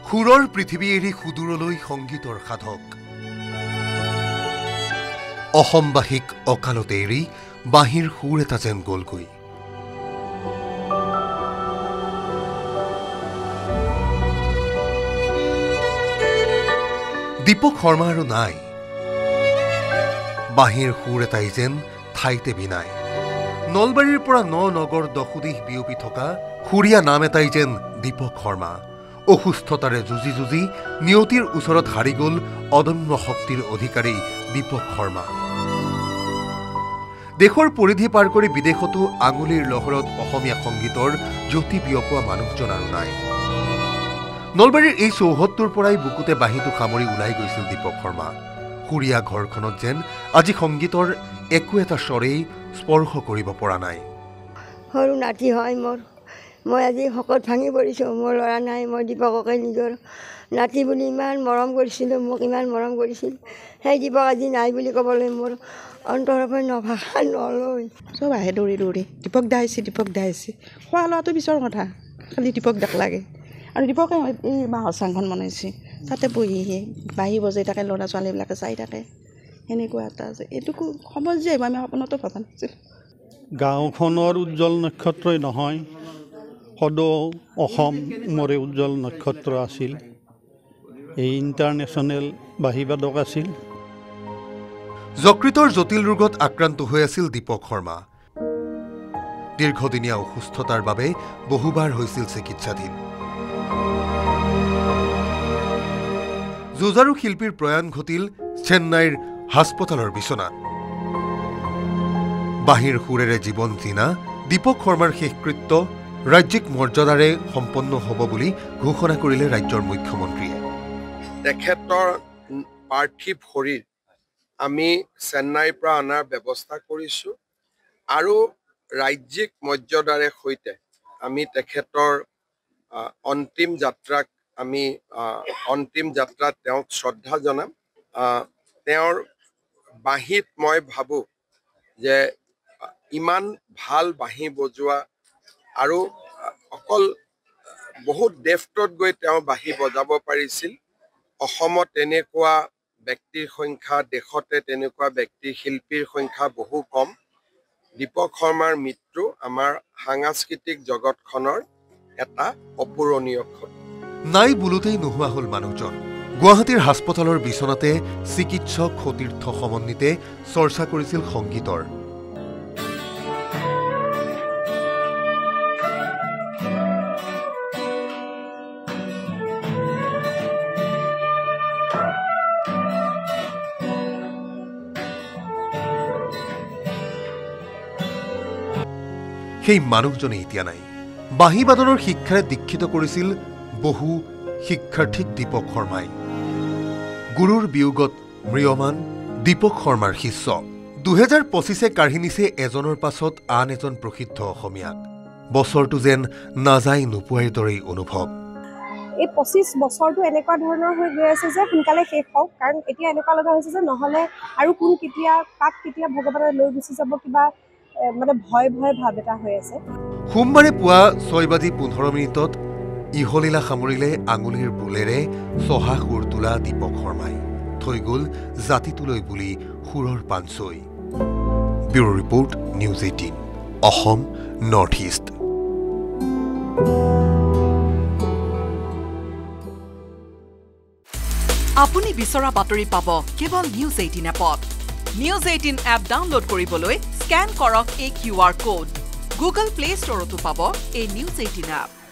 সুৰৰ পৃথিৱী এৰি সুদূৰলৈ সংগীতৰ সাধক অসমবাসীক অকালতে এৰি বাঁহীৰ সুৰ এটা যেন গলগৈ দীপক শৰ্মা আৰু নাই বাঁহীৰ সুৰ এটাই যেন ঠাইতে বিনাই নলবাৰীৰ পৰা নগৰ দশোদিশ বিয়পি থকা সুৰীয়া নাম এটাই যেন দীপক শৰ্মা অসুস্থতাৰে যুঁজি যুঁজি নিয়তিৰ ওচৰত হাৰি গ'ল অদম্য শক্তিৰ অধিকাৰী দীপক শৰ্মা দেশৰ পৰিধি পাৰ কৰি বিদেশতো আঙুলিৰ লহৰত অসমীয়া সংগীতৰ জ্যোতি বিয়পোৱা মানুহজন আৰু নাই নলবাৰীৰ এই চৌহদটোৰ পৰাই বুকুতে বাঁহীটো সামৰি ওলাই গৈছিল দীপক শৰ্মা সুৰীয়া ঘৰখনত যেন আজি সংগীতৰ একো এটা স্বৰেই স্পৰ্শ কৰিব পৰা নাই সৰু নাতি হয় মোৰ মই আজি শকত ভাঙি পৰিছোঁ মোৰ ল'ৰা নাই মই দীপককে নিজৰ নাতি বুলি ইমান মৰম কৰিছিলোঁ মোক ইমান মৰম কৰিছিল সেই দীপক আজি নাই বুলি ক'বলৈ মোৰ অন্তৰৰ পৰা নভাষা নলয় চব আহে দৌৰি দৌৰি দীপক দা আহিছে খোৱা লোৱাটো পিছৰ কথা খালি দীপক দাক লাগে আৰু দীপকে এই বাঁহৰ চাংখন বনাইছে তাতে বহিহে বাঁহী বজাই থাকে ল'ৰা ছোৱালীবিলাকে চাই থাকে সেনেকুৱা এটা আছে এইটোকো সময় যে আমি সপোনতো ভবা নাছিল গাঁওখনৰ উজ্জ্বল নক্ষত্ৰই নহয় সদৌ অসমৰে উজ্জ্বল নক্ষত্ৰ আছিল এই ইণ্টাৰনেশ্যনেল বাঁহীবাদক আছিল যকৃতৰ জটিল ৰোগত আক্ৰান্ত হৈ আছিল দীপক শৰ্মা দীৰ্ঘদিনীয়া অসুস্থতাৰ বাবে বহুবাৰ হৈছিল চিকিৎসাধীন যুঁজাৰু শিল্পীৰ প্ৰয়াণ ঘটিল চেন্নাইৰ হাস্পতালৰ বিচনাত বাঁহীৰ সুৰেৰে জীৱন জিনা দীপক শৰ্মাৰ শেষকৃত্য ৰাজ্যিক মৰ্যাদাৰে সম্পন্ন হ'ব বুলি ঘোষণা কৰিলে ৰাজ্যৰ মুখ্যমন্ত্ৰীয়ে তেখেতৰ পাৰ্থিৱ শৰীৰ আমি চেন্নাইৰ পৰা অনাৰ ব্যৱস্থা কৰিছোঁ আৰু ৰাজ্যিক মৰ্যাদাৰে সৈতে আমি তেখেতৰ অন্তিম যাত্ৰাত তেওঁক শ্ৰদ্ধা জনাম তেওঁৰ বাঁহীত মই ভাবোঁ যে ইমান ভাল বাঁহী বজোৱা আৰু অকল বহুত ডেফটত গৈ তেওঁ বাঁহী বজাব পাৰিছিল অসমত তেনেকুৱা ব্যক্তিৰ সংখ্যা দেশতে তেনেকুৱা ব্যক্তিৰ শিল্পীৰ সংখ্যা বহু কম দীপক শৰ্মাৰ মৃত্যু আমাৰ সাংস্কৃতিক জগতখনৰ এটা অপূৰণীয় ক্ষতি নাই বোলোতেই নোহোৱা হ'ল মানুহজন গুৱাহাটীৰ হাস্পতালৰ বিচনাতে চিকিৎসক সতীৰ্থ সমন্বিতে চৰ্চা কৰিছিল সংগীতৰ সেই মানুহজনে এতিয়া নাই বাঁহীবাদনৰ শিক্ষাৰে দীক্ষিত কৰিছিল বহু শিক্ষাৰ্থীক দীপক শৰ্মাই গুৰুৰ বিয়োগত ম্ৰিয়মান দীপক শৰ্মাৰ শিষ্য 2025 কাঢ়ি নিছে এজনৰ পাছত আন এজন প্ৰসিদ্ধ অসমীয়াক বছৰটো যেন নাযায় নোপোৱাৰ দৰেই অনুভৱ এই 25 বছৰটো এনেকুৱা ধৰণৰ হৈ গৈ আছে যে সোনকালে শেষ হওক কাৰণ এতিয়া এনেকুৱা লগা হৈছে যে নহ'লে আৰু কোন কাক কেতিয়া ভগৱানে লৈ গুচি যাব কিবা মানে ভয় ভাৱ এটা হৈ আছে সোমবাৰে পুৱা 6:15 ইহলীলা সামৰিলে আঙুলিৰ বুলেৰে চহা সুৰ তোলা দীপক শৰ্মাই থৈ গ'ল জাতিটোলৈ বুলি সুৰৰ পাঞ্চৈ bureau report news 18 Assam North East আপুনি বিচৰা বাতৰি পাব কেৱল নিউজ 18 এপত নিউজ 18 এপ ডাউনলোড কৰিবলৈ স্ক্যান কৰক এই QR কোড গুগল প্লে ষ্টৰতো পাব এই নিউজ 18 এপ